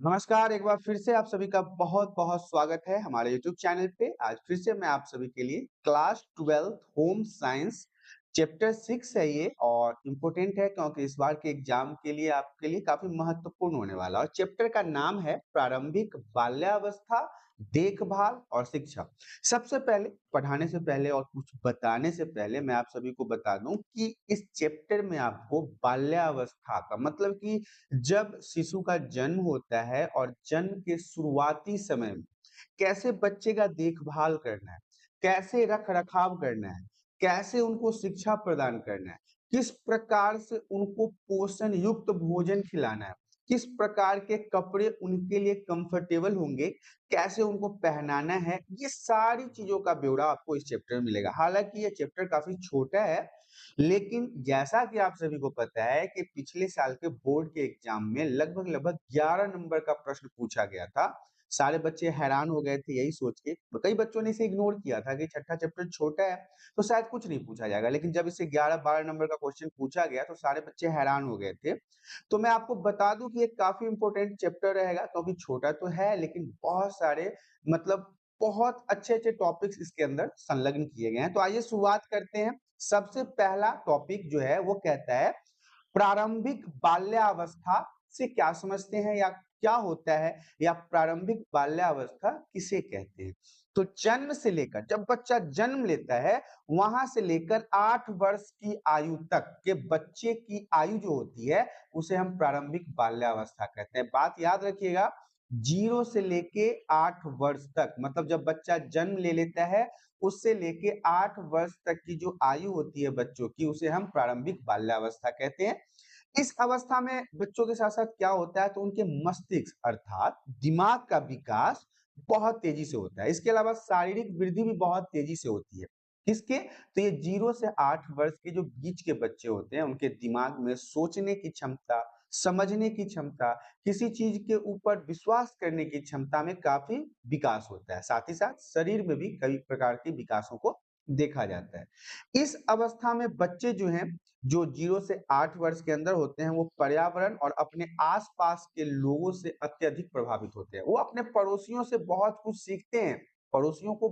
नमस्कार, एक बार फिर से आप सभी का बहुत-बहुत स्वागत है हमारे यूट्यूब चैनल पे। आज फिर से मैं आप सभी के लिए class 12th home science chapter 6 है ये और इम्पोर्टेंट है क्योंकि इस बार के एग्जाम के लिए आपके लिए काफ़ी महत्वपूर्ण होने वाला है और चैप्टर का नाम है प्रारंभिक बाल्यावस्था, देखभाल और शिक्षा। सबसे पहले पढ़ाने से पहले और कुछ बताने से पहले मैं आप सभी को बता दूँ कि इस चैप्टर में आपको बाल्यावस्था का मतलब कि जब शिशु का जन्म होता है और जन्म के शुरुआती समय में कैसे बच्चे का देखभाल करना है, कैसे रख-रखाव करना है, कैसे उनको शिक्षा प्रदान करना है, किस प्रकार से उनको पोषण युक्त भोजन खिलाना है, किस प्रकार के कपड़े उनके लिए कंफर्टेबल होंगे, कैसे उनको पहनाना है, ये सारी चीज़ों का ब्यौरा आपको इस चैप्टर में मिलेगा। हालाँकि ये चैप्टर काफ़ी छोटा है, लेकिन जैसा कि आप सभी को पता है कि पिछले साल के बोर्ड के एग्जाम में लगभग-लगभग 11 नंबर का प्रश्न पूछा गया था। सारे बच्चे हैरान हो गए थे यही सोच के। कई बच्चों ने इसे इग्नोर किया था कि छठा चैप्टर छोटा है, तो शायद कुछ नहीं पूछा जाएगा। लेकिन जब इससे 11-12 नंबर का क्वेश्चन पूछा गया तो सारे बच्चे हैरान हो गए थे। तो मैं आपको बता दूं कि ये काफ़ी इम्पोर्टेंट चैप्टर रहेगा क्योंकि छोटा तो है लेकिन बहुत सारे मतलब बहुत अच्छे-अच्छे टॉपिक्स इसके अंदर संलग्न किए गए हैं। तो आइए शुरुआत करते हैं। सबसे पहला टॉपिक जो है वो कहता है प्रारंभिक बाल्यावस्था से क्या समझते हैं या क्या होता है या प्रारंभिक बाल्यावस्था किसे कहते हैं? तो जन्म से लेकर जब बच्चा जन्म लेता है वहां से लेकर 8 वर्ष की आयु तक के बच्चे की आयु जो होती है उसे हम प्रारंभिक बाल्यावस्था कहते हैं। बात याद रखिएगा 0 से लेके 8 वर्ष तक मतलब जब बच्चा जन्म ले लेता है उससे लेके 8 वर्ष तक की जो आयु होती है बच्चों की उसे हम प्रारंभिक बाल्यावस्था कहते हैं। इस अवस्था में बच्चों के साथ-साथ क्या होता है तो उनके मस्तिष्क अर्थात दिमाग का विकास बहुत तेजी से होता है। इसके अलावा शारीरिक वृद्धि भी बहुत तेजी से होती है। किसके? तो ये 0 से 8 वर्ष के जो बीच के बच्चे होते हैं उनके दिमाग में सोचने की क्षमता, समझने की क्षमता, किसी चीज़ के ऊपर विश्वास करने की क्षमता में काफ़ी विकास होता है। साथ ही साथ शरीर में भी कई प्रकार के विकासों को देखा जाता है। इस अवस्था में बच्चे जो हैं जो 0 से 8 वर्ष के अंदर होते हैं, वो पर्यावरण और अपने आस-पास के लोगों से अत्यधिक प्रभावित होते हैं। वो अपने पड़ोसियों से बहुत कुछ सीखते हैं, पड़ोसियों को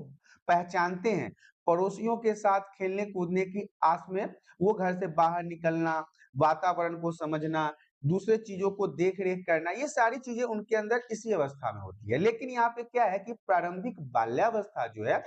पहचानते हैं, पड़ोसियों के साथ खेलने-कूदने की आस में वो घर से बाहर निकलना, वातावरण को समझना, दूसरे चीज़ों को देख-रेख करना, ये सारी चीज़ें उनके अंदर इसी अवस्था में होती है। लेकिन यहाँ पे क्या है कि प्रारंभिक बाल्यावस्था जो है,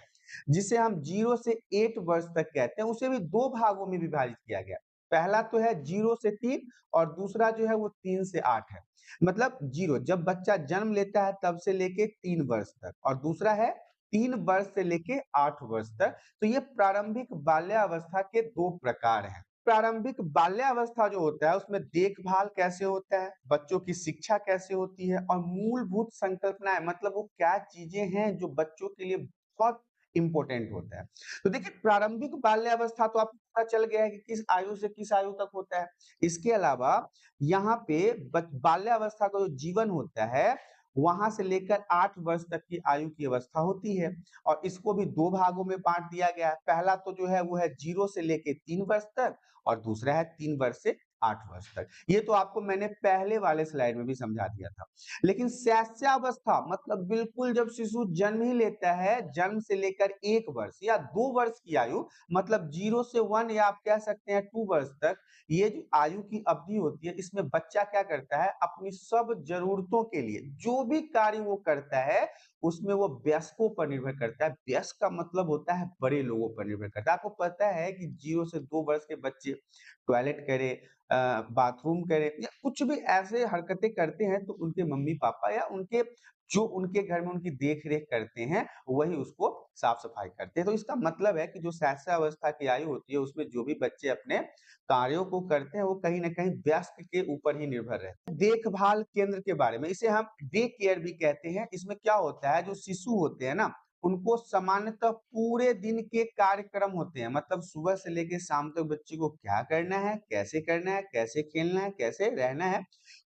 जिसे हम 0 से 8 वर्ष तक कहते हैं, उसे भी 2 भागों में विभाजित किया गया है। पहला तो है 0 से 3 और दूसरा जो है वो 3 से 8 है। मतलब 0 जब बच्चा जन्म लेता है तब से लेके 3 वर्ष तक और दूसरा है 3 वर्ष से लेके 8 वर्ष तक। तो ये प्रारंभिक बाल्यावस्था के 2 प्रकार हैं। प्रारंभिक बाल्यावस्था जो होता है उसमें देखभाल कैसे होता है, बच्चों की शिक्षा कैसे होती है और मूलभूत संकल्पनाएँ मतलब वो क्या चीज़ें हैं जो बच्चों के लिए बहुत इम्पोर्टेंट होता है। तो देखिए प्रारंभिक बाल्यावस्था तो आपको पता चल गया है कि किस आयु से किस आयु तक होता है। इसके अलावा यहाँ पे बाल्यावस्था का जो जीवन होता है, वहाँ से लेकर 8 वर्ष तक की आयु की अवस्था होती है और इसको भी 2 भागों में बाँट दिया गया है। पहला तो जो है वो है 0 से लेके 3 वर्ष तक और दूसरा है 3 वर्ष से 8 वर्ष तक। ये तो आपको मैंने पहले वाले स्लाइड में भी समझा दिया था। लेकिन शैशवावस्था मतलब बिल्कुल जब शिशु जन्म ही लेता है, जन्म से लेकर 1 वर्ष या 2 वर्ष की आयु मतलब 0 से 1 या आप कह सकते हैं 2 वर्ष तक, ये जो आयु की अवधि होती है, इसमें बच्चा क्या करता है, अपनी सब ज़रूरतों के लिए जो भी कार्य वो करता है, उसमें वो वयस्कों पर निर्भर करता है। वयस्क का मतलब होता है बड़े लोगों पर निर्भर करता है। आपको पता है कि 0 से 2 वर्ष के बच्चे टॉयलेट करे बाथरूम करे या कुछ भी ऐसे हरकतें करते हैं तो उनके मम्मी-पापा या उनके जो उनके घर में उनकी देख-रेख करते हैं, वही उसको साफ-सफाई करते हैं। तो इसका मतलब है कि जो शैशवावस्था की आयु होती है, उसमें जो भी बच्चे अपने कार्यों को करते हैं, वो कहीं न कहीं वयस्क के ऊपर ही निर्भर रहते हैं। देखभाल केंद्र के बारे में, इसे हम डे केयर भी कहते हैं। इसमें क्या होता है, जो शिशु होते हैं ना, उनको सामान्यतः पूरे दिन के कार्यक्रम होते हैं मतलब सुबह से लेके शाम तक बच्चे को क्या करना है, कैसे खेलना है, कैसे रहना है।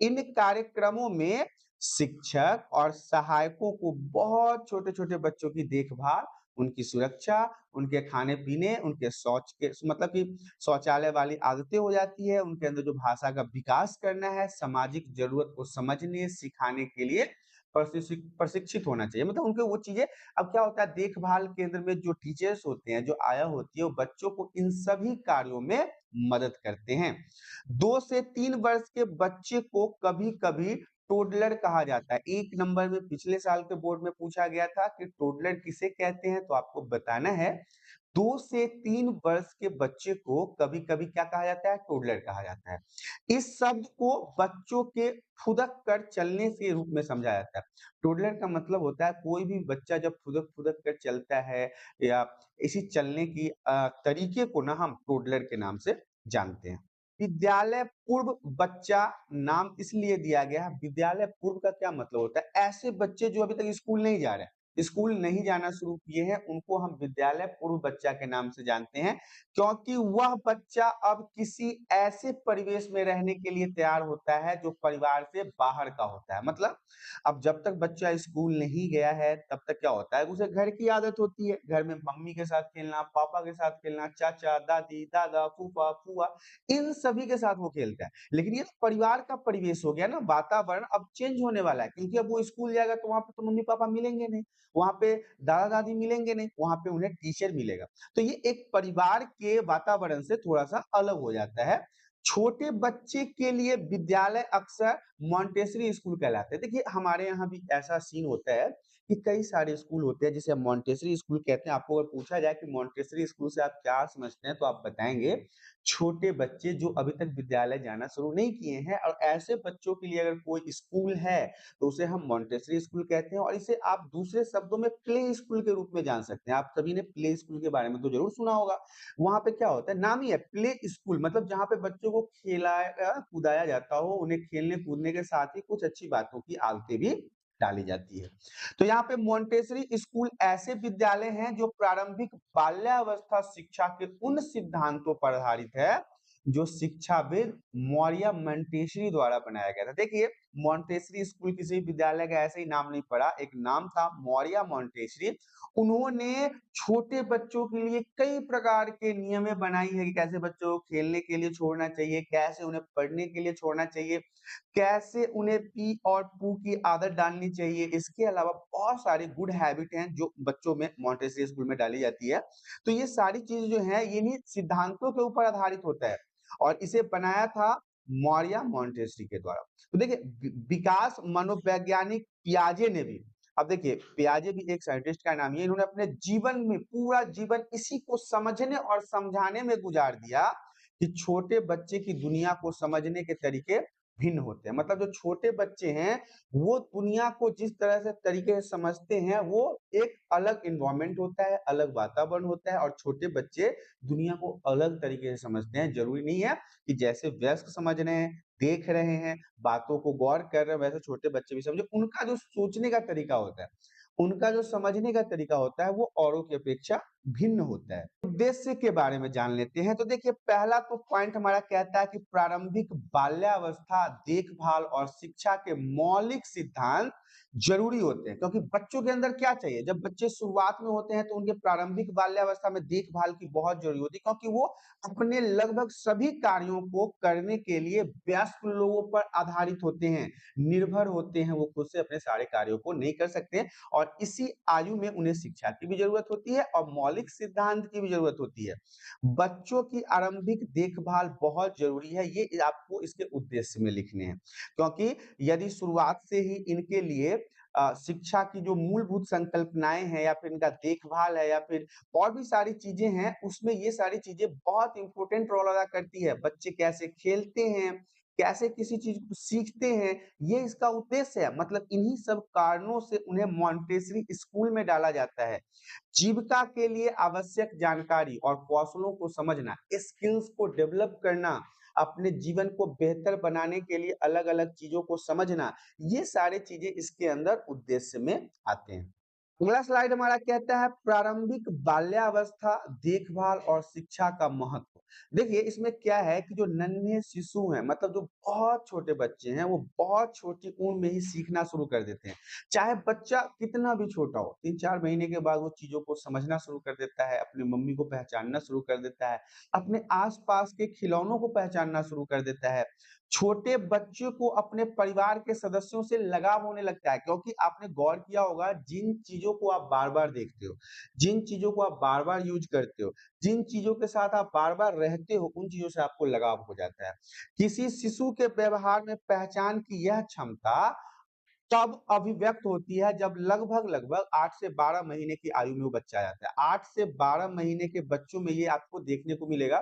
इन कार्यक्रमों में शिक्षक और सहायकों को बहुत छोटे-छोटे बच्चों की देखभाल उनकी सुरक्षा, उनके खाने-पीने, उनके शौच के मतलब कि शौचालय वाली आदतें हो जाती है, उनके अंदर जो भाषा का विकास करना है, सामाजिक ज़रूरत को समझने, सिखाने के लिए प्रशिक्षित होना चाहिए। मतलब उनको वो चीज़ें अब क्या होता है देखभाल केंद्र में जो टीचर्स होते हैं, जो आया होती है, वो बच्चों को इन सभी कार्यों में मदद करते हैं। 2 से 3 वर्ष के बच्चे को कभी-कभी टोडलर कहा जाता है। 1 नंबर में पिछले साल के बोर्ड में पूछा गया था कि टोडलर किसे कहते हैं? तो आपको बताना है 2 से 3 वर्ष के बच्चे को कभी-कभी क्या कहा जाता है? टोडलर कहा जाता है। इस शब्द को बच्चों के फुदक कर चलने के रूप में समझा जाता है। टोडलर का मतलब होता है कोई भी बच्चा जब फुदक-फुदक कर चलता है या इसी चलने की तरीके को ना हम टोडलर के नाम से जानते हैं। विद्यालय पूर्व बच्चा नाम इसलिए दिया गया है, विद्यालय पूर्व का क्या मतलब होता है? ऐसे बच्चे जो अभी तक स्कूल नहीं जा रहे हैं, स्कूल नहीं जाना शुरू किए हैं, उनको हम विद्यालय पूर्व बच्चा के नाम से जानते हैं, क्योंकि वह बच्चा अब किसी ऐसे परिवेश में रहने के लिए तैयार होता है, जो परिवार से बाहर का होता है। मतलब अब जब तक बच्चा स्कूल नहीं गया है, तब तक क्या होता है, उसे घर की आदत होती है, घर में मम्मी के साथ खेलना, पापा के साथ खेलना, चाचा, दादी, दादा, फूफा, फूआ, इन सभी के साथ वो खेलता है। लेकिन ये परिवार का परिवेश हो गया ना, वातावरण अब चेंज होने वाला है क्योंकि अब वो स्कूल जाएगा तो वहाँ पे तो मम्मी-पापा मिलेंगे नहीं, वहाँ पे दादा-दादी मिलेंगे नहीं, वहाँ पे उन्हें टीचर मिलेगा। तो ये एक परिवार के वातावरण से थोड़ा-सा अलग हो जाता है। छोटे बच्चे के लिए विद्यालय अक्सर मॉन्टेसरी स्कूल कहलाते हैं। देखिए हमारे यहाँ भी ऐसा सीन होता है कि कई सारे स्कूल होते हैं जिसे हम मॉन्टेसरी स्कूल कहते हैं। आपको अगर पूछा जाए कि मॉन्टेसरी स्कूल से आप क्या समझते हैं? तो आप बताएँगे छोटे बच्चे जो अभी तक विद्यालय जाना शुरू नहीं किए हैं और ऐसे बच्चों के लिए अगर कोई स्कूल है, तो उसे हम मॉन्टेसरी स्कूल कहते हैं और इसे आप दूसरे शब्दों में प्ले स्कूल के रूप में जान सकते हैं। आप सभी ने प्ले स्कूल के बारे में तो ज़रूर सुना होगा। वहाँ पे क्या होता है, नाम ही है प्ले स्कूल मतलब जहाँ पे बच्चों को खिलाया कूदाया जाता हो, उन्हें खेलने-कूदने के साथ ही कुछ अच्छी बातों की आदतें भी डाली जाती है। तो यहाँ पे मोंटेसरी स्कूल ऐसे विद्यालय हैं जो प्रारंभिक बाल्यावस्था शिक्षा के उन सिद्धांतों पर आधारित है जो शिक्षाविद मौर्य मोंटेसरी द्वारा बनाया गया था। देखिए मोंटेसरी स्कूल किसी विद्यालय का ऐसे ही नाम नहीं पड़ा, एक नाम था मौर्य मोंटेसरी। उन्होंने छोटे बच्चों के लिए कई प्रकार के नियमें बनाई है कि कैसे बच्चों को खेलने के लिए छोड़ना चाहिए, कैसे उन्हें पढ़ने के लिए छोड़ना चाहिए, कैसे उन्हें पी और पू की आदत डालनी चाहिए। इसके अलावा बहुत सारी गुड हैबिट हैं जो बच्चों में मोंटेसरी स्कूल में डाली जाती है। तो ये सारी चीज़ें जो हैं ये इन्हीं सिद्धांतों के ऊपर आधारित होता है और इसे बनाया था मौर्य मोंटेसरी के द्वारा। तो देखिए विकास मनोवैज्ञानिक पियाजे ने भी अब देखिए पियाजे भी एक साइंटिस्ट का नाम है। इन्होंने अपने जीवन में पूरा जीवन इसी को समझने और समझाने में गुजार दिया कि छोटे बच्चे की दुनिया को समझने के तरीके भिन्न होते हैं। मतलब जो छोटे बच्चे हैं, वो दुनिया को जिस तरह से तरीके से समझते हैं, वो एक अलग एनवायरनमेंट होता है, अलग वातावरण होता है और छोटे बच्चे दुनिया को अलग तरीके से समझते हैं। ज़रूरी नहीं है कि जैसे वयस्क समझ रहे हैं, देख रहे हैं, बातों को गौर कर रहे हैं, वैसे छोटे बच्चे भी समझे। उनका जो सोचने का तरीका होता है, उनका जो समझने का तरीका होता है, वो औरों की अपेक्षा भिन्न होता है। उद्देश्य के बारे में जान लेते हैं। तो देखिए पहला तो पॉइंट हमारा कहता है कि प्रारंभिक बाल्यावस्था देखभाल और शिक्षा के मौलिक सिद्धांत ज़रूरी होते हैं क्योंकि बच्चों के अंदर क्या चाहिए? जब बच्चे शुरुआत में होते हैं तो उनके प्रारंभिक बाल्यावस्था में देखभाल की बहुत ज़रूरी होती है क्योंकि वो अपने लगभग सभी कार्यों को करने के लिए वयस्क लोगों पर आधारित होते हैं, निर्भर होते हैं, वो खुद से अपने सारे कार्यों को नहीं कर सकते और इसी आयु में उन्हें शिक्षा की भी ज़रूरत होती है और मौलिक सिद्धांत की भी ज़रूरत होती है। बच्चों की आरंभिक देखभाल बहुत ज़रूरी है, ये आपको इसके उद्देश्य में लिखने हैं। क्योंकि यदि शुरुआत से ही इनके लिए शिक्षा की जो मूलभूत संकल्पनाएँ हैं या फिर इनका देखभाल है या फिर और भी सारी चीज़ें हैं, उसमें ये सारी चीज़ें बहुत इम्पोर्टेंट रोल अदा करती है। बच्चे कैसे खेलते हैं, कैसे किसी चीज़ को सीखते हैं, ये इसका उद्देश्य है। मतलब इन्हीं सब कारणों से उन्हें मोंटेसरी स्कूल में डाला जाता है। जीविका के लिए आवश्यक जानकारी और कौशलों को समझना, स्किल्स को डेवलप करना, अपने जीवन को बेहतर बनाने के लिए अलग-अलग चीज़ों को समझना, ये सारी चीज़ें इसके अंदर उद्देश्य में आते हैं। अगला स्लाइड हमारा कहता है प्रारंभिक बाल्यावस्था देखभाल और शिक्षा का महत्व। देखिए इसमें क्या है कि जो नन्हे शिशु हैं मतलब जो बहुत छोटे बच्चे हैं वो बहुत छोटी उम्र में ही सीखना शुरू कर देते हैं। चाहे बच्चा कितना भी छोटा हो 3-4 महीने के बाद वो चीजों को समझना शुरू कर देता है, अपनी मम्मी को पहचानना शुरू कर देता है, अपने आसपास के खिलौनों को पहचानना शुरू कर देता है। छोटे बच्चे को अपने परिवार के सदस्यों से लगाव होने लगता है क्योंकि आपने गौर किया होगा जिन चीजों को आप बार-बार देखते हो, जिन चीजों को आप बार-बार यूज़ करते हो, जिन चीजों के साथ आप बार-बार रहते हो, उन चीजों से आपको लगाव हो जाता है। किसी शिशु के व्यवहार में पहचान की यह क्षमता तब अभिव्यक्त होती है जब लगभग-लगभग 8 से 12 महीने की आयु में वो बच्चा आ जाता है। 8 से 12 महीने के बच्चों में ये आपको देखने को मिलेगा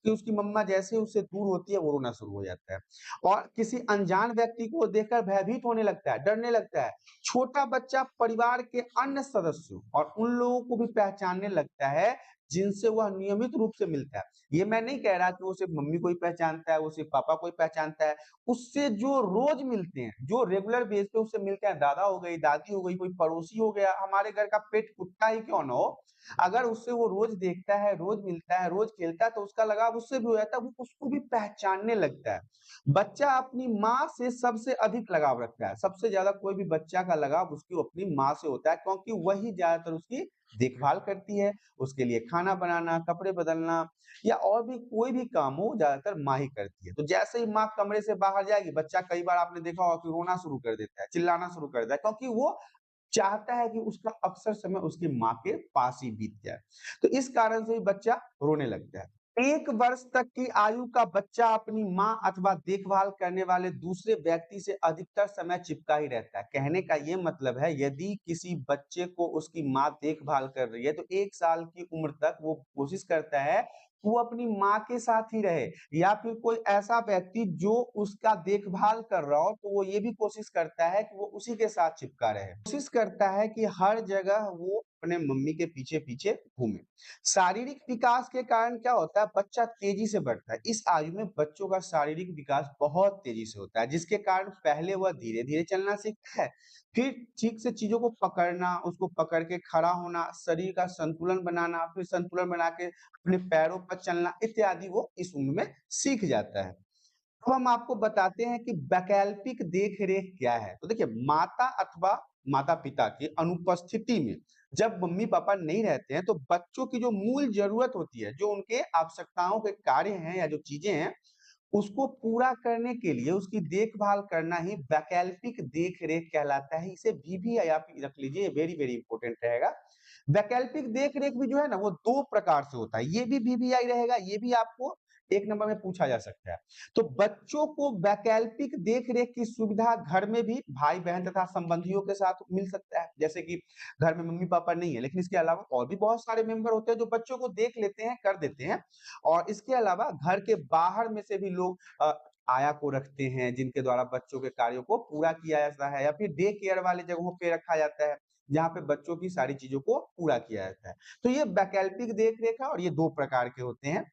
कि उसकी मम्मा जैसे ही उससे दूर होती है, वो रोना शुरू हो जाता है और किसी अनजान व्यक्ति को देखकर भयभीत होने लगता है, डरने लगता है। छोटा बच्चा परिवार के अन्य सदस्यों और उन लोगों को भी पहचानने लगता है, जिनसे वह नियमित रूप से मिलता है। ये मैं नहीं कह रहा कि वो सिर्फ मम्मी को ही पहचानता है, वो सिर्फ पापा को ही पहचानता है। उससे जो रोज मिलते हैं, जो रेगुलर बेस पे उससे मिलते हैं, दादा हो गई, दादी हो गई, कोई पड़ोसी हो गया, हमारे घर का पेट कुत्ता ही क्यों ना हो, अगर उससे वो रोज देखता है, रोज मिलता है, रोज खेलता है, तो उसका लगाव उससे भी हो जाता है, वो उसको भी पहचानने लगता है। बच्चा अपनी माँ से सबसे अधिक लगाव रखता है, सबसे ज्यादा कोई भी बच्चा का लगाव उसकी अपनी माँ से होता है क्योंकि वही ज्यादातर उसकी देखभाल करती है, उसके लिए खाना बनाना, कपड़े बदलना या और भी कोई भी काम हो ज्यादातर माँ ही करती है। तो जैसे ही माँ कमरे से बाहर जाएगी, बच्चा कई बार आपने देखा होगा कि रोना शुरू कर देता है, चिल्लाना शुरू कर देता है क्योंकि वो चाहता है कि उसका अक्सर समय उसकी माँ के पास ही बीत जाए। तो इस कारण से ही बच्चा रोने लगता है। 1 वर्ष तक की आयु का बच्चा अपनी माँ अथवा देखभाल करने वाले दूसरे व्यक्ति से अधिकतर समय चिपका ही रहता है। कहने का ये मतलब है यदि किसी बच्चे को उसकी माँ देखभाल कर रही है तो 1 साल की उम्र तक वो कोशिश करता है कि वो अपनी माँ के साथ ही रहे या फिर कोई ऐसा व्यक्ति जो उसका देखभाल कर रहा हो तो वो ये भी कोशिश करता है कि वो उसी के साथ चिपका रहे। कोशिश करता है कि हर जगह वो अपने मम्मी के पीछे-पीछे घूमे। शारीरिक विकास के कारण क्या होता है बच्चा तेजी से बढ़ता है। इस आयु में बच्चों का शारीरिक विकास बहुत तेजी से होता है जिसके कारण पहले वह धीरे-धीरे चलना सीखता है, फिर ठीक से चीज़ों को पकड़ना, उसको पकड़ के खड़ा होना, शरीर का संतुलन बनाना, फिर संतुलन बना के अपने पैरों पर चलना इत्यादि वो इस उम्र में सीख जाता है। अब हम आपको बताते हैं कि वैकल्पिक देख-रेख क्या है? तो देखिए माता अथवा माता-पिता की अनुपस्थिति में जब मम्मी-पापा नहीं रहते हैं तो बच्चों की जो मूल ज़रूरत होती है, जो उनके आवश्यकताओं के कार्य हैं या जो चीज़ें हैं, उसको पूरा करने के लिए उसकी देखभाल करना ही वैकल्पिक देख-रेख कहलाता है। इसे वीवीआई आप रख लीजिए, वेरी वेरी इंपॉर्टेंट रहेगा। वैकल्पिक देख-रेख भी जो है ना वो 2 प्रकार से होता है। ये भी वीवीआई रहेगा, ये भी आपको 1 नंबर में पूछा जा सकता है। तो बच्चों को वैकल्पिक देख-रेख की सुविधा घर में भी भाई-बहन तथा संबंधियों के साथ मिल सकता है। जैसे कि घर में मम्मी-पापा नहीं है, लेकिन इसके अलावा और भी बहुत सारे मेंबर होते हैं जो बच्चों को देख लेते हैं, कर देते हैं। और इसके अलावा घर के बाहर में से भी लोग आया को रखते हैं, जिनके द्वारा बच्चों के कार्यों को पूरा किया जाता है या फिर डे केयर वाले जगहों पे रखा जाता है, जहाँ पे बच्चों की सारी चीज़ों को पूरा किया जाता है। तो ये वैकल्पिक देख-रेख है और ये 2 प्रकार के होते हैं।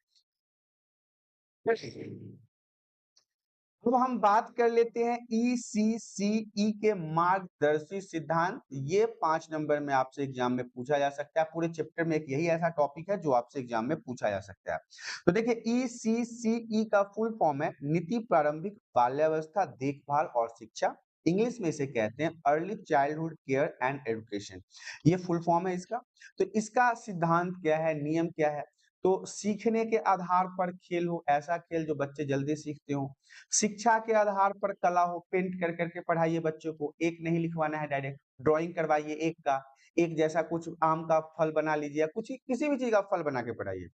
अब हम बात कर लेते हैं ईसीसीई के मार्गदर्शी सिद्धांत। ये 5 नंबर में आपसे एग्जाम में पूछा जा सकता है। पूरे चैप्टर में एक यही ऐसा टॉपिक है जो आपसे एग्जाम में पूछा जा सकता है। तो देखिए ईसीसीई का फुल फॉर्म है नीति प्रारंभिक बाल्यावस्था देखभाल और शिक्षा। इंग्लिश में इसे कहते हैं early childhood care and education. ये फुल फॉर्म है इसका। तो इसका सिद्धांत क्या है, नियम क्या है? तो सीखने के आधार पर खेल हो, ऐसा खेल जो बच्चे जल्दी सीखते हो। शिक्षा के आधार पर कला हो, पेंट कर करके पढ़ाइए बच्चों को, एक नहीं लिखवाना है डायरेक्ट, ड्राइंग करवाइए एक का, एक जैसा कुछ आम का फल बना लीजिए या कुछ किसी भी चीज़ का फल बना के पढ़ाइए।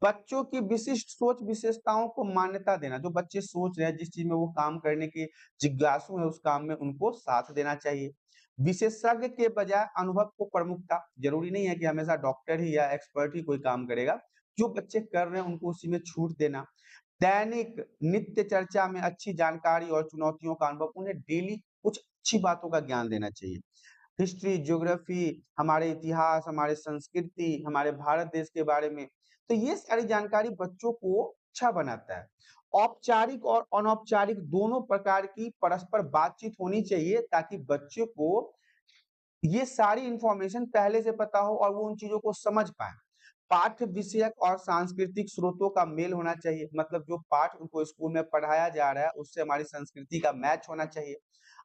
बच्चों की विशिष्ट सोच विशेषताओं को मान्यता देना, जो बच्चे सोच रहे हैं, जिस चीज़ में वो काम करने की जिज्ञासु है, उस काम में उनको साथ देना चाहिए। विशेषज्ञ के बजाय अनुभव को प्रमुखता, जरूरी नहीं है कि हमेशा डॉक्टर ही या एक्सपर्ट ही कोई काम करेगा, जो बच्चे कर रहे हैं उनको उसी में छूट देना। दैनिक नित्य चर्चा में अच्छी जानकारी और चुनौतियों का अनुभव, उन्हें डेली कुछ अच्छी बातों का ज्ञान देना चाहिए। हिस्ट्री, ज्योग्राफी, हमारे इतिहास, हमारे संस्कृति, हमारे भारत देश के बारे में, तो ये सारी जानकारी बच्चों को अच्छा बनाता है। औपचारिक और अनौपचारिक दोनों प्रकार की परस्पर बातचीत होनी चाहिए ताकि बच्चे को ये सारी इंफॉर्मेशन पहले से पता हो और वो उन चीजों को समझ पाए। पाठ्य विषयक और सांस्कृतिक स्रोतों का मेल होना चाहिए, मतलब जो पाठ उनको स्कूल में पढ़ाया जा रहा है उससे हमारी संस्कृति का मैच होना चाहिए।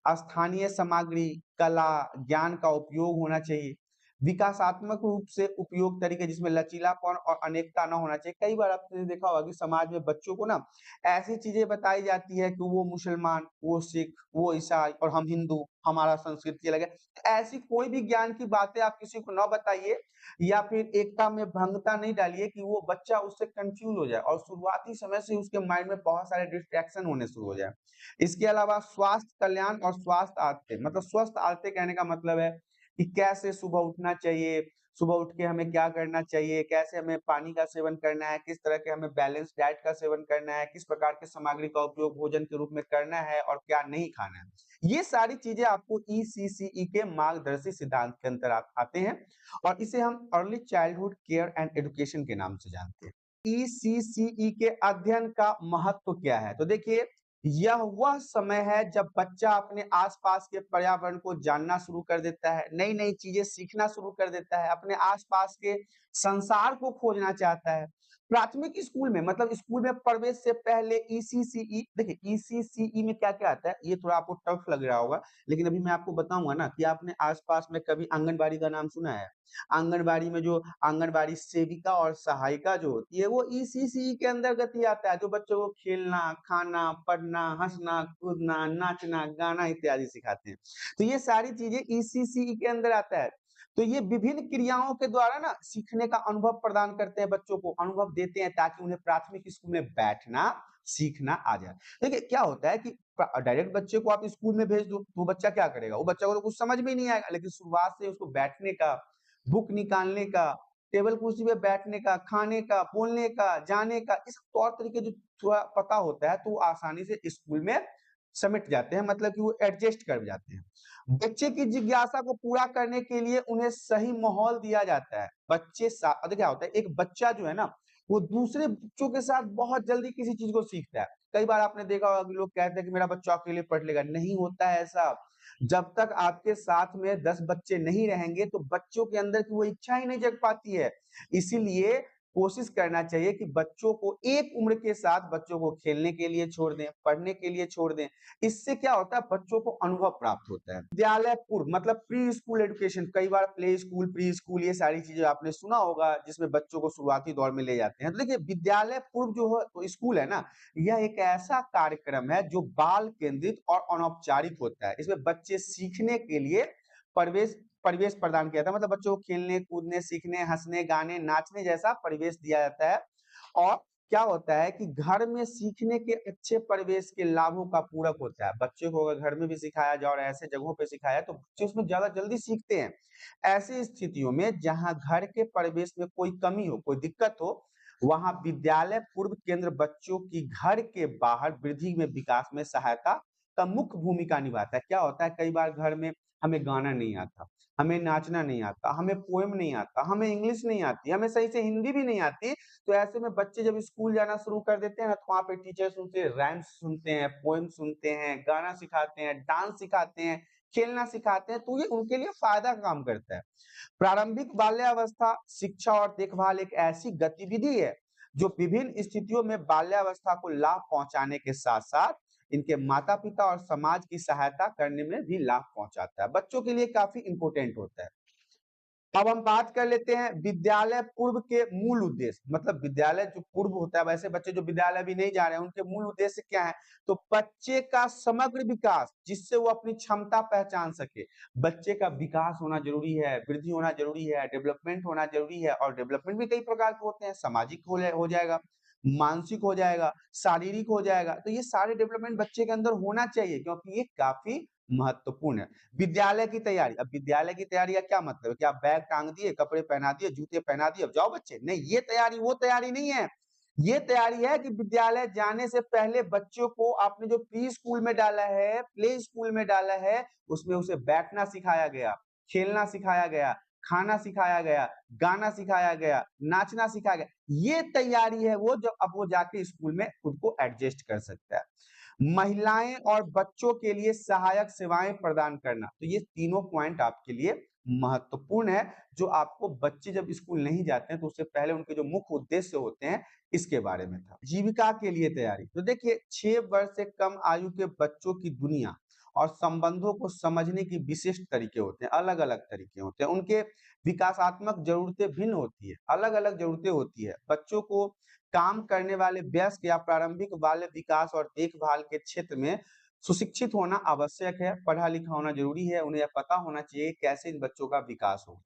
स्थानीय सामग्री, कला, ज्ञान का उपयोग होना चाहिए। विकासात्मक रूप से उपयोग तरीके जिसमें लचीलापन और अनेकता ना होना चाहिए। कई बार आपने देखा होगा कि समाज में बच्चों को ना ऐसी चीजें बताई जाती है कि वो मुसलमान, वो सिख, वो ईसाई और हम हिंदू, हमारा संस्कृति अलग है। ऐसी कोई भी ज्ञान की बातें आप किसी को ना बताइए या फिर एकता में भंगता नहीं डालिए कि वो बच्चा उससे कंफ्यूज हो जाए और शुरुआती समय से उसके माइंड में बहुत सारे डिस्ट्रैक्शन होने शुरू हो जाए। इसके अलावा स्वास्थ्य कल्याण और स्वास्थ्य आदतें, मतलब स्वस्थ आदतें कहने का मतलब है कि कैसे सुबह उठना चाहिए, सुबह उठ के हमें क्या करना चाहिए, कैसे हमें पानी का सेवन करना है, किस तरह के हमें बैलेंस डाइट का सेवन करना है, किस प्रकार के सामग्री का उपयोग भोजन के रूप में करना है और क्या नहीं खाना है। ये सारी चीजें आपको ईसीसीई के मार्गदर्शी सिद्धांत के अंतर आते हैं और इसे हम early childhood care and education के नाम से जानते हैं। ईसीसीई के अध्ययन का महत्व क्या है? तो देखिए, यह वह समय है जब बच्चा अपने आसपास के पर्यावरण को जानना शुरू कर देता है, नई-नई चीजें सीखना शुरू कर देता है, अपने आसपास के संसार को खोजना चाहता है। प्राथमिक स्कूल में, मतलब स्कूल में प्रवेश से पहले ईसीसीई, देखिए ईसीसीई में क्या-क्या आता है, ये थोड़ा आपको टफ लग रहा होगा, लेकिन अभी मैं आपको बताऊंगा ना कि आपने आसपास में कभी आंगनबाड़ी का नाम सुना है? आंगनबाड़ी में जो आंगनबाड़ी सेविका और सहायिका जो होती है वो ईसीसी के अंतर्गत ही आता है, जो बच्चों को खेलना, खाना, पढ़ना, हंसना, कूदना, नाचना, गाना इत्यादि सिखाते हैं। तो ये सारी चीजें ईसीसी के अंदर आता है। तो ये विभिन्न क्रियाओं के द्वारा ना सीखने का अनुभव प्रदान करते हैं, बच्चों को अनुभव देते हैं ताकि उन्हें प्राथमिक स्कूल में बैठना सीखना आ जाए। देखिए क्या होता है कि डायरेक्ट बच्चे को आप स्कूल में भेज दो तो वो बच्चा क्या करेगा, वो बच्चा को तो कुछ समझ में ही नहीं आएगा, लेकिन शुरुआत से उसको बैठने का, बुक निकालने का, टेबल कुर्सी पे बैठने का, खाने का, बोलने का, जाने का, इस तौर तरीके जो थोड़ा पता होता है तो वो आसानी से स्कूल में समिट जाते हैं, मतलब कि वो एडजस्ट कर जाते हैं। बच्चे की जिज्ञासा को पूरा करने के लिए उन्हें सही माहौल दिया जाता है। बच्चे सा देखिए क्या होता है, एक बच्चा जो है ना, वो दूसरे बच्चों के साथ बहुत जल्दी किसी चीज को सीखता है। कई बार आपने देखा होगा कि लोग कहते हैं कि मेरा बच्चा अकेले पढ़ लेगा, नहीं होता है ऐसा। जब तक आपके साथ में 10 बच्चे नहीं रहेंगे तो बच्चों के अंदर की वो इच्छा ही नहीं जग पाती है। इसीलिए कोशिश करना चाहिए कि बच्चों को एक उम्र के साथ बच्चों को खेलने के लिए छोड़ दें, पढ़ने के लिए छोड़ दें। इससे क्या होता है, बच्चों को अनुभव प्राप्त होता है। विद्यालय पूर्व, मतलब प्री स्कूल एजुकेशन, कई बार प्ले स्कूल, प्री स्कूल ये सारी चीजें आपने सुना होगा जिसमें बच्चों को शुरुआती दौर में ले जाते हैं। तो देखिए विद्यालय पूर्व जो है तो स्कूल है ना, यह एक ऐसा कार्यक्रम है जो बाल केंद्रित और अनौपचारिक होता है। इसमें बच्चे सीखने के लिए परिवेश परिवेश प्रदान किया जाता है, मतलब बच्चों को खेलने, कूदने, सीखने, हँसने, गाने, नाचने जैसा परिवेश दिया जाता है। और क्या होता है कि घर में सीखने के अच्छे परिवेश के लाभों का पूरक होता है। बच्चे को अगर घर में भी सिखाया जाए और ऐसे जगहों पे सिखाया तो बच्चे उसमें ज़्यादा जल्दी सीखते हैं। ऐसी स्थितियों में जहाँ घर के परिवेश में कोई कमी हो, कोई दिक्कत हो, वहाँ विद्यालय पूर्व केंद्र बच्चों की घर के बाहर वृद्धि में, विकास में सहायता का मुख्य भूमिका निभाता है। क्या होता है, कई बार घर में हमें गाना नहीं आता, हमें नाचना नहीं आता, हमें पोएम नहीं आता, हमें इंग्लिश नहीं आती, हमें सही से हिंदी भी नहीं आती। तो ऐसे में बच्चे जब स्कूल जाना शुरू कर देते हैं ना, तो वहाँ पे टीचर्स उनसे राइम्स सुनते हैं, पोएम सुनते हैं, गाना सिखाते हैं, डांस सिखाते हैं, खेलना सिखाते हैं, तो ये उनके लिए फायदा का काम करता है। प्रारंभिक बाल्यावस्था शिक्षा और देखभाल एक ऐसी गतिविधि है जो विभिन्न स्थितियों में बाल्यावस्था को लाभ पहुंचाने के साथ साथ इनके माता पिता और समाज की सहायता करने में भी लाभ पहुंचाता है, बच्चों के लिए काफी इंपॉर्टेंट होता है। अब हम बात कर लेते हैं विद्यालय पूर्व के मूल उद्देश्य, मतलब विद्यालय जो पूर्व होता है, वैसे बच्चे जो विद्यालय भी नहीं जा रहे हैं उनके मूल उद्देश्य क्या है? तो बच्चे का समग्र विकास, जिससे वो अपनी क्षमता पहचान सके। बच्चे का विकास होना जरूरी है, वृद्धि होना जरूरी है, डेवलपमेंट होना जरूरी है, और डेवलपमेंट भी कई प्रकार के होते हैं, सामाजिक हो जाएगा, मानसिक हो जाएगा, शारीरिक हो जाएगा। तो ये सारे डेवलपमेंट बच्चे के अंदर होना चाहिए क्योंकि ये काफी महत्वपूर्ण है। विद्यालय की तैयारी, अब विद्यालय की तैयारी का क्या मतलब है कि आप बैग टांग दिए, कपड़े पहना दिए, जूते पहना दिए, अब जाओ बच्चे, नहीं, ये तैयारी वो तैयारी नहीं है। ये तैयारी है कि विद्यालय जाने से पहले बच्चों को आपने जो प्री स्कूल में डाला है, प्ले स्कूल में डाला है, उसमें उसे बैठना सिखाया गया, खेलना सिखाया गया, खाना सिखाया गया, गाना सिखाया गया, नाचना सिखाया गया। ये तैयारी है वो, जब अब वो जाके स्कूल में खुद को एडजस्ट कर सकता है। महिलाएं और बच्चों के लिए सहायक सेवाएं प्रदान करना। तो ये तीनों पॉइंट आपके लिए महत्वपूर्ण है, जो आपको बच्चे जब स्कूल नहीं जाते हैं तो उससे पहले उनके जो मुख्य उद्देश्य होते हैं इसके बारे में था। जीविका के लिए तैयारी, तो देखिए 6 वर्ष से कम आयु के बच्चों की दुनिया और संबंधों को समझने की विशिष्ट तरीके होते हैं, अलग-अलग तरीके होते हैं। उनके विकासात्मक जरूरतें भिन्न होती है, अलग-अलग जरूरतें होती है। बच्चों को काम करने वाले वयस्क या प्रारंभिक बाल विकास और देखभाल के क्षेत्र में सुशिक्षित होना आवश्यक है, पढ़ा लिखा होना जरूरी है, उन्हें यह पता होना चाहिए कैसे इन बच्चों का विकास हो।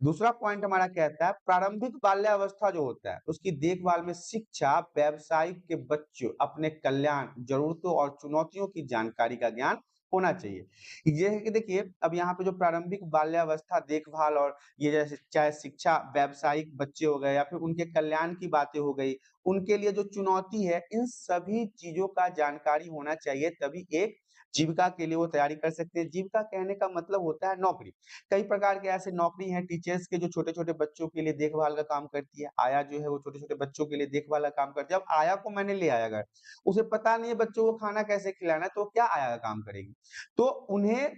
दूसरा पॉइंट हमारा कहता है प्रारंभिक बाल्यावस्था जो होता है उसकी देखभाल में शिक्षा व्यावसायिक के बच्चों अपने कल्याण, जरूरतों और चुनौतियों की जानकारी का ज्ञान होना चाहिए। ये है कि देखिए अब यहाँ पे जो प्रारंभिक बाल्यावस्था देखभाल और ये जैसे चाहे शिक्षा व्यावसायिक बच्चे हो गए या फिर उनके कल्याण की बातें हो गई, उनके लिए जो चुनौती है इन सभी चीजों का जानकारी होना चाहिए, तभी एक जीविका के लिए वो तैयारी कर सकते हैं। जीविका कहने का मतलब होता है नौकरी। कई प्रकार के ऐसे नौकरी हैं टीचर्स के जो छोटे-छोटे बच्चों के लिए देखभाल का काम करती है। आया जो है वो छोटे-छोटे बच्चों के लिए देखभाल का काम करती है। अब आया को मैंने ले आया घर, उसे पता नहीं है बच्चों को खाना कैसे खिलाना है तो वो क्या आया का काम करेगी? तो उन्हें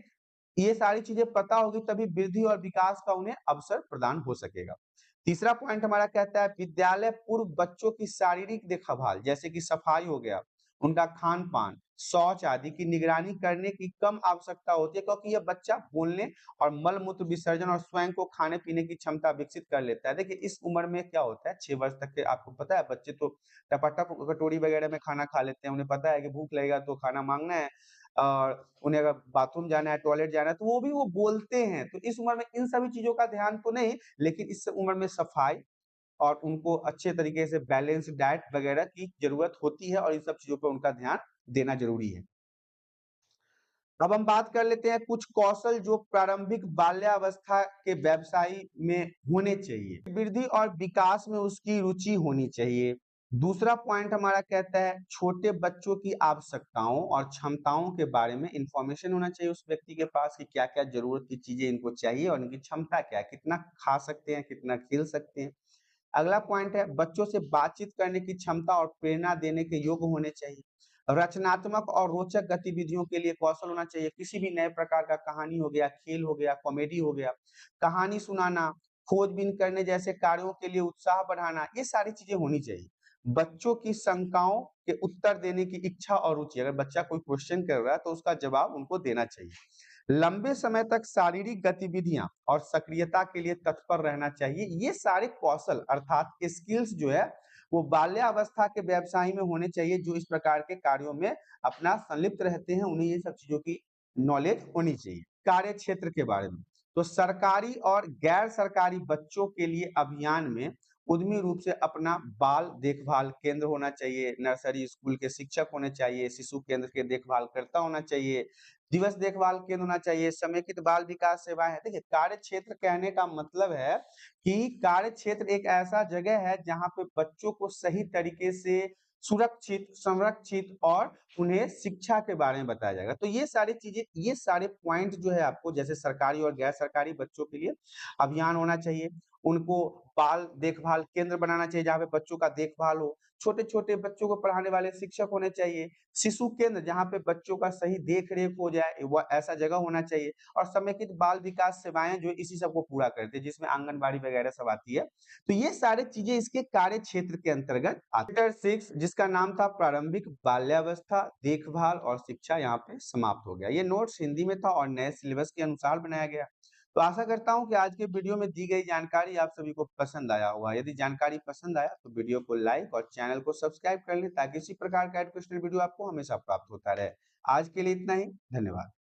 ये सारी चीजें पता होगी तभी वृद्धि और विकास का उन्हें अवसर प्रदान हो सकेगा। तीसरा पॉइंट हमारा कहता है विद्यालय पूर्व बच्चों की शारीरिक देखभाल जैसे कि सफाई हो गया, उनका खान-पान, शौच आदि की निगरानी करने की कम आवश्यकता होती है क्योंकि यह बच्चा बोलने और मल-मूत्र विसर्जन और स्वयं को खाने-पीने की क्षमता विकसित कर लेता है। देखिए इस उम्र में क्या होता है 6 वर्ष तक के आपको पता है बच्चे तो टपाटप कटोरी वगैरह में खाना खा लेते हैं। उन्हें पता है कि भूख लगेगा तो खाना माँगना है और उन्हें अगर बाथरूम जाना है, टॉयलेट जाना है तो वो भी वो बोलते हैं। तो इस उम्र में इन सभी चीज़ों का ध्यान तो नहीं, लेकिन इस उम्र में सफाई और उनको अच्छे तरीके से बैलेंस डाइट वगैरह की ज़रूरत होती है और इन सब चीज़ों पे उनका ध्यान देना ज़रूरी है। अब हम बात कर लेते हैं कुछ कौशल जो प्रारंभिक बाल्यावस्था के व्यवसाय में होने चाहिए। वृद्धि और विकास में उसकी रुचि होनी चाहिए। दूसरा पॉइंट हमारा कहता है छोटे बच्चों की आवश्यकताओं और क्षमताओं के बारे में इंफॉर्मेशन होना चाहिए उस व्यक्ति के पास कि क्या-क्या ज़रूरत की चीज़ें इनको चाहिए और इनकी क्षमता क्या है, कितना खा सकते हैं, कितना खेल सकते हैं। अगला पॉइंट है बच्चों से बातचीत करने की क्षमता और प्रेरणा देने के योग्य होने चाहिए। रचनात्मक और रोचक गतिविधियों के लिए कौशल होना चाहिए। किसी भी नए प्रकार का कहानी हो गया, खेल हो गया, कॉमेडी हो गया, कहानी सुनाना, खोजबीन करने जैसे कार्यों के लिए उत्साह बढ़ाना, ये सारी चीज़ें होनी चाहिए। बच्चों की शंकाओं के उत्तर देने की इच्छा और रुचि, अगर बच्चा कोई क्वेश्चन कर रहा है तो उसका जवाब उनको देना चाहिए। लंबे समय तक शारीरिक गतिविधियां और सक्रियता के लिए तत्पर रहना चाहिए। ये सारे कौशल अर्थात स्किल्स जो है वो बाल्यावस्था के व्यवसाय में होने चाहिए जो इस प्रकार के कार्यों में अपना संलिप्त रहते हैं, उन्हें ये सब चीजों की नॉलेज होनी चाहिए। कार्य क्षेत्र के बारे में तो सरकारी और गैर सरकारी बच्चों के लिए अभियान में उद्यमी रूप से अपना बाल देखभाल केंद्र होना चाहिए, नर्सरी स्कूल के शिक्षक होने चाहिए, शिशु केंद्र के देखभाल करता होना चाहिए, दिवस देखभाल केंद्र होना चाहिए, समेकित बाल विकास सेवाएं है। देखिए कार्य क्षेत्र कहने का मतलब है कि कार्य क्षेत्र एक ऐसा जगह है जहाँ पे बच्चों को सही तरीके से सुरक्षित, संरक्षित और उन्हें शिक्षा के बारे में बताया जाएगा। तो ये सारी चीजें, ये सारे पॉइंट जो है आपको जैसे सरकारी और गैर सरकारी बच्चों के लिए अभियान होना चाहिए। उनको बाल देखभाल केंद्र बनाना चाहिए जहाँ पे बच्चों का देखभाल हो। छोटे-छोटे बच्चों को पढ़ाने वाले शिक्षक होने चाहिए। शिशु केंद्र जहाँ पे बच्चों का सही देख-रेख हो जाए, वह ऐसा जगह होना चाहिए और समेकित बाल विकास सेवाएँ जो इसी सब को पूरा करती है, जिसमें आंगनबाड़ी वगैरह सब आती है। तो ये सारी चीज़ें इसके कार्य क्षेत्र के अंतर्गत आती है। चैप्टर 6 जिसका नाम था प्रारंभिक बाल्यावस्था, देखभाल और शिक्षा यहाँ पे समाप्त हो गया। ये नोट्स हिंदी में था और नए सिलेबस के अनुसार बनाया गया। तो आशा करता हूँ कि आज के वीडियो में दी गई जानकारी आप सभी को पसंद आया होगा। यदि जानकारी पसंद आया तो वीडियो को लाइक और चैनल को सब्सक्राइब कर लें ताकि इसी प्रकार का एजुकेशनल वीडियो आपको हमेशा प्राप्त होता रहे। आज के लिए इतना ही, धन्यवाद।